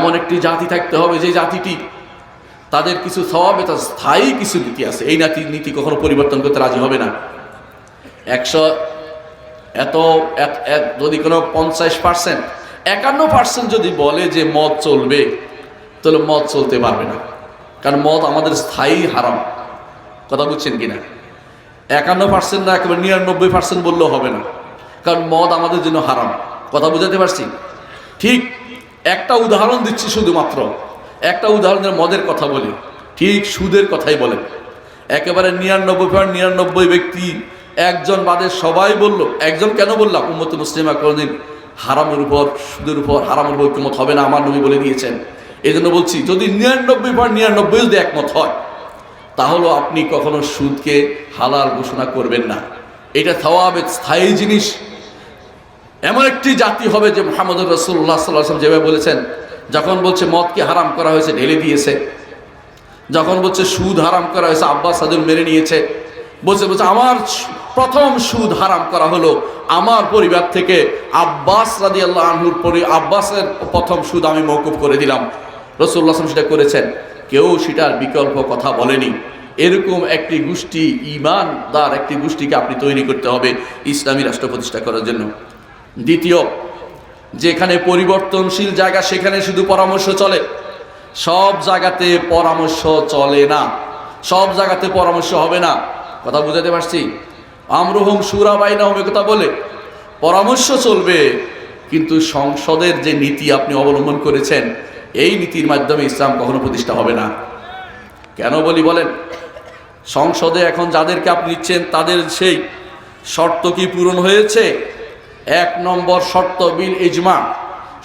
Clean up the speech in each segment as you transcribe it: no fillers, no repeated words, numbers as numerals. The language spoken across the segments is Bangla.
এমন একটি জাতি থাকতে হবে যে জাতিটি তাদের কিছু সওয়াব, এটা স্থায়ী কিছু নীতি আছে, এই নীতি কখনো পরিবর্তন করতে রাজি হবে না। 100 যদি কোনো 50%, 51% যদি বলে যে মদ চলবে, তাহলে মদ চলতে পারবে না, কারণ মদ আমাদের স্থায়ী হারাম। কথা বুঝছেন কিনা? 51% না, একেবারে 99% বললেও হবে না, কারণ মদ আমাদের জন্য হারাম। কথা বুঝাতে পারছি? ঠিক একটা উদাহরণ দিচ্ছি, শুধুমাত্র একটা উদাহরণের মদের কথা বলি, ঠিক সুদের কথাই বলেন। একেবারে 99.99 ব্যক্তি, একজন বাদে সবাই বলল। একজন কেন বললাম? উম্মতে মুসলিমা কোনোদিন হারামের উপর, সুদের উপর, হারামের উপর ঐক্যমত হবে না, আমার নবী বলে দিয়েছেন। এই জন্য বলছি, যদি 99.99 যদি একমত হয়, তাহলে আপনি কখনো সুদকে হালাল ঘোষণা করবেন না। এটা সওয়াবের স্থায়ী জিনিস। এমন একটি জাতি হবে যে মুহাম্মদ রাসূলুল্লাহ সাল্লাল্লাহু আলাইহি ওয়াসাল্লাম যেভাবে বলেছেন, যখন বলছে মদকে হারাম করা হয়েছে ঢেলে দিয়েছে, যখন বলছে সুদ হারাম করা হয়েছে আব্বাস সাদুল মেরে নিয়েছে, বলছে আমার প্রথম সুদ হারাম করা হলো আমার পরিবার থেকে, আব্বাস রাদিয়াল্লাহু আনহুর আব্বাসের প্রথম সুদ আমি মওকুফ করে দিলাম। রাসূলুল্লাহ সাল্লাল্লাহু আলাইহি ওয়াসাল্লাম সেটা করেছেন, কেউ সেটার বিকল্প কথা বলেনি। এরকম একটি গোষ্ঠী, ঈমানদার একটি গোষ্ঠীকে আপনি তৈরি করতে হবে ইসলামী রাষ্ট্র প্রতিষ্ঠা করার জন্য। দ্বিতীয়, যেখানে পরিবর্তনশীল জায়গা সেখানে শুধু পরামর্শ চলে, সব জায়গাতে পরামর্শ চলে না, সব জায়গাতে পরামর্শ হবে না। কথা বুঝাতে পারছি? আমরুহুম শুরা বাইনাহুম, কথা বলে পরামর্শ চলবে, কিন্তু সংসদের যে নীতি আপনি অবলম্বন করেছেন, এই নীতির মাধ্যমে ইসলাম কখনো প্রতিষ্ঠা হবে না। কেন বলি বলেন? সংসদে এখন যাদেরকে আপনি নিচ্ছেন, তাদের সেই শর্ত কি পূরণ হয়েছে? 1 নম্বর শর্ত, বিল ইজমা,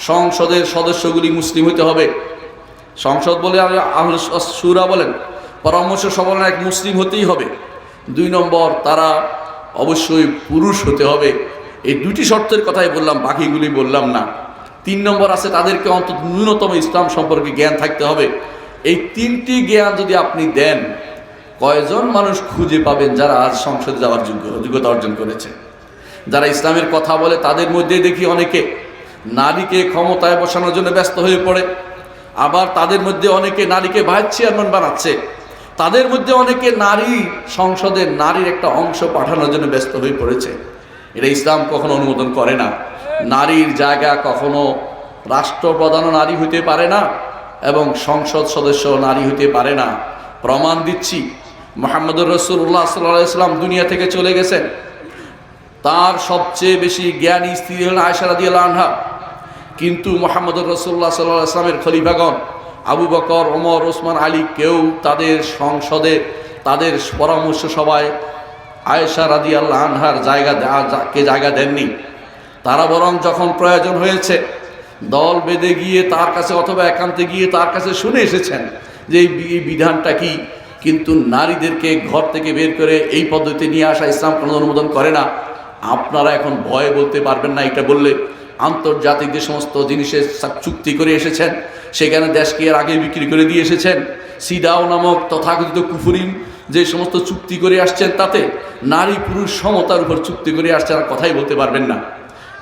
সংসদের সদস্যগুলি মুসলিম হতে হবে। সংসদ বলে আহলে শুরা বলেন, পরামর্শ সভার এক মুসলিম হতেই হবে। 2 নম্বর, তারা অবশ্যই পুরুষ হতে হবে। এই 2টি শর্তের কথাই বললাম, বাকিগুলি বললাম না। 3 নম্বর আছে, তাদেরকে অন্তত ন্যূনতম ইসলাম সম্পর্কে জ্ঞান থাকতে হবে। এই 3টি জ্ঞান যদি আপনি দেন, কয়জন মানুষ খুঁজে পাবেন যারা আজ সংসদে যাওয়ার যোগ্যতা অর্জন করেছে? যারা ইসলামের কথা বলে তাদের মধ্যে দেখি অনেকে নারীকে ক্ষমতায় বসানোর জন্য ব্যস্ত হয়ে পড়ে, আবার তাদের মধ্যে অনেকে নারীকে ভাইস চেয়ারম্যান বানাচ্ছে, তাদের মধ্যে অনেকে নারী সংসদের নারীর একটা অংশ পাঠানোর জন্য ব্যস্ত হয়ে পড়েছে। এটা ইসলাম কখনো অনুমোদন করে না। নারীর জায়গা কখনো রাষ্ট্রপ্রধানও নারী হইতে পারে না এবং সংসদ সদস্য নারী হইতে পারে না। প্রমাণ দিচ্ছি, মুহাম্মদুর রাসূলুল্লাহ সাল্লাল্লাহু আলাইহি ওয়াসাল্লাম দুনিয়া থেকে চলে গেছেন, তার সবচেয়ে বেশি জ্ঞানী স্ত্রী হলেন আয়েশা রাদিয়াল্লাহু আনহা, কিন্তু মুহাম্মদুর রাসূলুল্লাহ সাল্লাল্লাহু আলাইহি ওয়াসাল্লামের খলিফাগণ আবু বকর, ওমর, ওসমান, আলী কেউ তাদের সংসদে, তাদের পরামর্শ সভায় আয়েশা রাদিয়াল্লাহু আনহার জায়গা দেননি। তারা বরং যখন প্রয়োজন হয়েছে দল বেঁধে গিয়ে তার কাছে অথবা একান্তে গিয়ে তার কাছে শুনে এসেছেন যে এই বিধানটা কি, কিন্তু নারীদেরকে ঘর থেকে বের করে এই পদ্ধতি নিয়ে আসা ইসলাম কোনো অনুমোদন করে না। আপনারা এখন ভয়ে বলতে পারবেন না, এটা বললে আন্তর্জাতিক যে সমস্ত জিনিসের চুক্তি করে এসেছেন, সেখানে দেশকে এর আগে বিক্রি করে দিয়ে এসেছেন। সিডাও নামক তথাকথিত কুফুরি যে সমস্ত চুক্তি করে আসছেন, তাতে নারী পুরুষ সমতার উপর চুক্তি করে আসছেন, আর কথাই বলতে পারবেন না।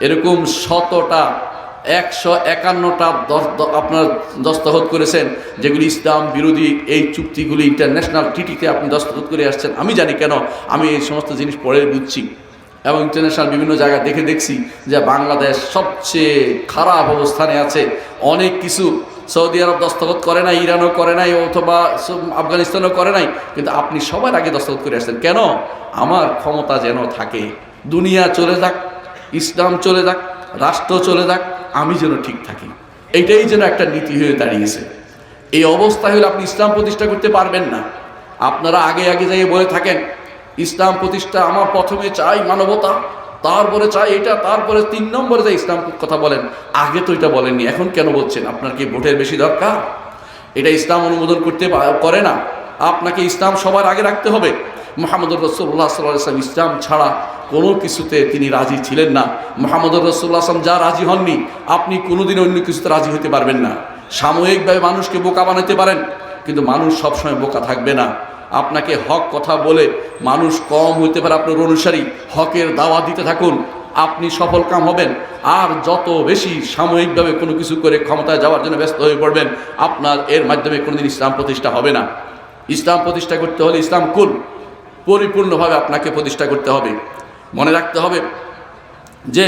এরকম 100টা 151টা আপনার দস্তখত করেছেন, যেগুলি ইসলাম বিরোধী। এই চুক্তিগুলি ইন্টারন্যাশনাল ট্রিটিতে আপনি দস্তখত করে আসছেন। আমি জানি কেন, আমি এই সমস্ত জিনিস পড়ে বুঝছি এবং ইন্টারন্যাশনাল বিভিন্ন জায়গায় দেখছি যে বাংলাদেশ সবচেয়ে খারাপ অবস্থানে আছে। অনেক কিছু সৌদি আরব দস্তখত করে নাই, ইরানও করে নাই, অথবা আফগানিস্তানও করে নাই, কিন্তু আপনি সবার আগে দস্তখত করে আসছেন। কেন? আমার ক্ষমতা যেন থাকে, দুনিয়া চলে যাক, ইসলাম চলে যাক, রাষ্ট্র চলে যাক, আমি যেন ঠিক থাকি। এইটাই যেন একটা নীতি হয়ে দাঁড়িয়েছে। এই অবস্থায় হলে আপনি ইসলাম প্রতিষ্ঠা করতে পারবেন না। আপনারা আগে যাই বলে থাকেন ইসলাম প্রতিষ্ঠা, আমার প্রথমে চাই মানবতা, তারপরে চাই এটা, তারপরে 3 নম্বরে যাই ইসলাম কথা বলেন। আগে তো এটা বলেননি, এখন কেন বলছেন? আপনার কি ভোটের বেশি দরকার? এটা ইসলাম অনুমোদন করে না। আপনাকে ইসলাম সবার আগে রাখতে হবে। মুহাম্মদুর রাসূলুল্লাহ সাল্লাল্লাহু আলাইহি ওয়াসাল্লাম ইসলাম ছাড়া কোনো কিছুতে তিনি রাজি ছিলেন না। মুহাম্মদুর রাসূলুল্লাহ সাল্লাল্লাহু আলাইহি ওয়াসাল্লাম যা রাজি হননি, আপনি কোনোদিন অন্য কিছুতে রাজি হতে পারবেন না। সাময়িকভাবে মানুষকে বোকা বানাতে পারেন, কিন্তু মানুষ সবসময় বোকা থাকবে না। আপনাকে হক কথা বলে মানুষ কম হতে পারে, আপনার অনুসারী হকের দাওয়াত দিতে থাকুন। আপনি সফল কাম হবেন। আর যত বেশি সাময়িকভাবে কোনো কিছু করে ক্ষমতায় যাওয়ার জন্য ব্যস্ত হয়ে পড়বেন, আপনার এর মাধ্যমে কোনোদিন ইসলাম প্রতিষ্ঠা হবে না। ইসলাম প্রতিষ্ঠা করতে হলে ইসলাম কুল পরিপূর্ণভাবে আপনাকে প্রতিষ্ঠা করতে হবে। মনে রাখতে হবে যে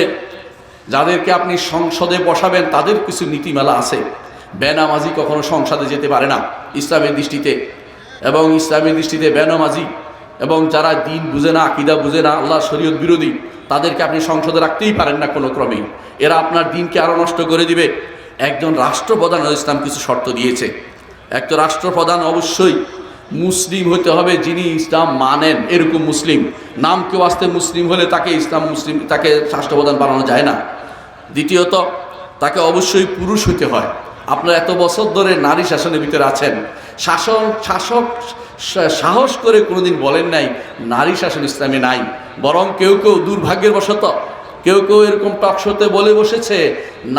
যাদেরকে আপনি সংসদে বসাবেন তাদের কিছু নীতিমালা আছে। বেনামাজি কখনো সংসদে যেতে পারে না ইসলামের দৃষ্টিতে, এবং ইসলামের দৃষ্টিতে বেনামাজি এবং যারা দিন বুঝে না, আকীদা বুঝে না, আল্লাহ শরীয়ত বিরোধী, তাদেরকে আপনি সংসদে রাখতেই পারেন না কোনো ক্রমেই। এরা আপনার দিনকে আরও নষ্ট করে দিবে। একজন রাষ্ট্রপ্রধান ইসলাম কিছু শর্ত দিয়েছে। একটা রাষ্ট্রপ্রধান অবশ্যই মুসলিম হতে হবে, যিনি ইসলাম মানেন এরকম মুসলিম। নাম কেউ আসতে মুসলিম হলে তাকে ইসলাম মুসলিম, তাকে রাষ্ট্রপ্রধান বানানো যায় না। দ্বিতীয়ত, তাকে অবশ্যই পুরুষ হতে হয়। আপনারা এত বছর ধরে নারী শাসনের ভিতরে আছেন, শাসক সাহস করে কোনোদিন বলেন নাই নারী শাসন ইসলামে নাই। বরং কেউ কেউ দুর্ভাগ্যের বশত কেউ এরকম টকশোতে বলে বসেছে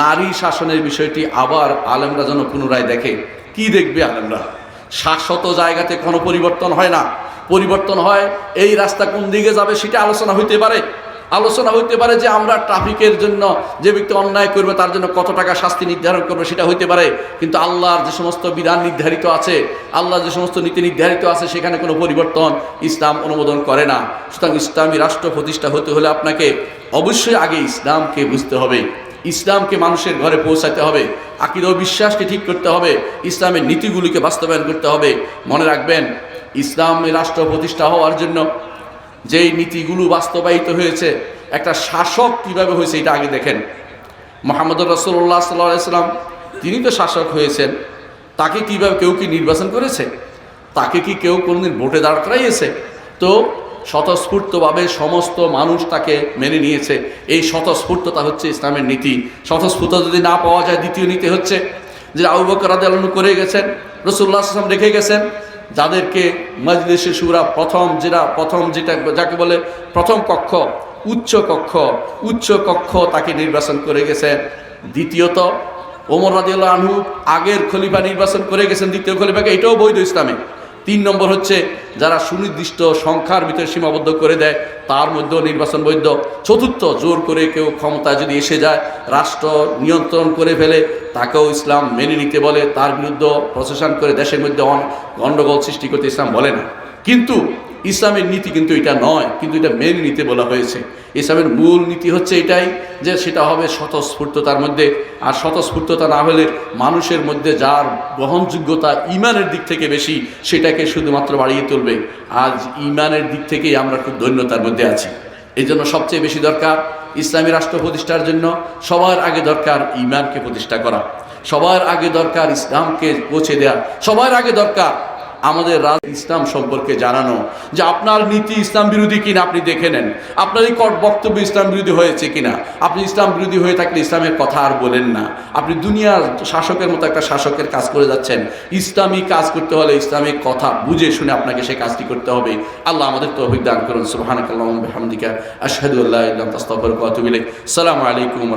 নারী শাসনের বিষয়টি আবার আলেমরা যেন পুনরায় দেখে। কি দেখবে আলেমরা? শাশ্বত জায়গাতে কোনো পরিবর্তন হয় না। পরিবর্তন হয় এই রাস্তা কোন দিকে যাবে সেটা আলোচনা হইতে পারে যে আমরা ট্রাফিকের জন্য যে ব্যক্তি অন্যায় করবে তার জন্য কত টাকা শাস্তি নির্ধারণ করবে, সেটা হইতে পারে। কিন্তু আল্লাহর যে সমস্ত বিধান নির্ধারিত আছে, আল্লাহর যে সমস্ত নীতি নির্ধারিত আছে, সেখানে কোনো পরিবর্তন ইসলাম অনুমোদন করে না। সুতরাং ইসলামী রাষ্ট্র প্রতিষ্ঠা হতে হলে আপনাকে অবশ্যই আগে ইসলামকে বুঝতে হবে, ইসলামকে মানুষের ঘরে পৌঁছাতে হবে, আকীদা ও বিশ্বাসকে ঠিক করতে হবে, ইসলামের নীতিগুলিকে বাস্তবায়ন করতে হবে। মনে রাখবেন, ইসলামী রাষ্ট্র প্রতিষ্ঠা হওয়ার জন্য যেই নীতিগুলো বাস্তবায়িত হয়েছে, একটা শাসক কিভাবে হয়েছে এটা আগে দেখেন। মুহাম্মদুর রাসূলুল্লাহ সাল্লাল্লাহু আলাইহি ওয়াসাল্লাম তিনি তো শাসক হয়েছেন, তাকে কিভাবে কেউ কি নির্বাচন করেছে? তাকে কি কেউ কোনোদিন ভোটে দাঁড় করাইয়েছে? তো স্বতঃস্ফূর্তভাবে সমস্ত মানুষ তাকে মেনে নিয়েছে। এই স্বতঃস্ফূর্ততা হচ্ছে ইসলামের নীতি। স্বতঃস্ফূর্ত যদি না পাওয়া যায়, দ্বিতীয় নীতি হচ্ছে যে আবু বকর রাদিয়াল্লাহু আনহু করে গেছেন, রাসূলুল্লাহ সাল্লাল্লাহু আলাইহি ওয়াসাল্লাম রেখে গেছেন, যাদেরকে মজলিসে শুরা যেটা যাকে বলে প্রথম কক্ষ, উচ্চ কক্ষ তাকে নির্বাচন করে গেছেন। দ্বিতীয়ত, ওমর রাদিয়াল্লাহু আনহু আগের খলিফা নির্বাচন করে গেছেন দ্বিতীয় খলিফাকে, এটাও বৈধ ইসলামে। 3 নম্বর হচ্ছে যারা সুনির্দিষ্ট সংখ্যার ভিতরে সীমাবদ্ধ করে দেয় তার মধ্যেও নির্বাচন বৈধ। চতুর্থ, জোর করে কেউ ক্ষমতায় যদি এসে যায়, রাষ্ট্র নিয়ন্ত্রণ করে ফেলে, তাকেও ইসলাম মেনে নিতে বলে, তার বিরুদ্ধে প্রশাসন করে দেশের মধ্যে গণ্ডগোল সৃষ্টি করতে ইসলাম বলে না। কিন্তু ইসলামের নীতি কিন্তু এটা নয়, কিন্তু এটা মেনে নিতে বলা হয়েছে। ইসলামের মূল নীতি হচ্ছে এটাই যে সেটা হবে স্বতঃস্ফূর্ততার মধ্যে। আর স্বতঃস্ফূর্ততা না হলে মানুষের মধ্যে যার গ্রহণযোগ্যতা ইমানের দিক থেকে বেশি, সেটাকে শুধুমাত্র বাড়িয়ে তুলবে। আজ ইমানের দিক থেকেই আমরা খুব দৈন্যতার মধ্যে আছি। এই জন্য সবচেয়ে বেশি দরকার ইসলামী রাষ্ট্র প্রতিষ্ঠার জন্য সবার আগে দরকার ইমানকে প্রতিষ্ঠা করা, সবার আগে দরকার ইসলামকে পৌঁছে দেওয়া, সবার আগে দরকার আমাদের ইসলাম সম্পর্কে জানানো, যে আপনার নীতি ইসলাম বিরোধী কিনা আপনি দেখে নেন, আপনার এই বক্তব্য ইসলাম বিরোধী হয়েছে কিনা। আপনি ইসলাম বিরোধী হয়ে থাকলে ইসলামের কথা আর বলেন না। আপনি দুনিয়ার শাসকের মতো একটা শাসকের কাজ করে যাচ্ছেন। ইসলামী কাজ করতে হলে ইসলামিক কথা বুঝে শুনে আপনাকে সেই কাজটি করতে হবে। আল্লাহ আমাদের তৌফিক দান করুন। সুবহানাকাল্লাহুম্মা ওয়া বিহামদিকা আশহাদু আল্লা ইলাহা ইল্লা আনতা আস্তাগফিরুকা ওয়া আতুবু ইলাইক। আসসালামু আলাইকুম।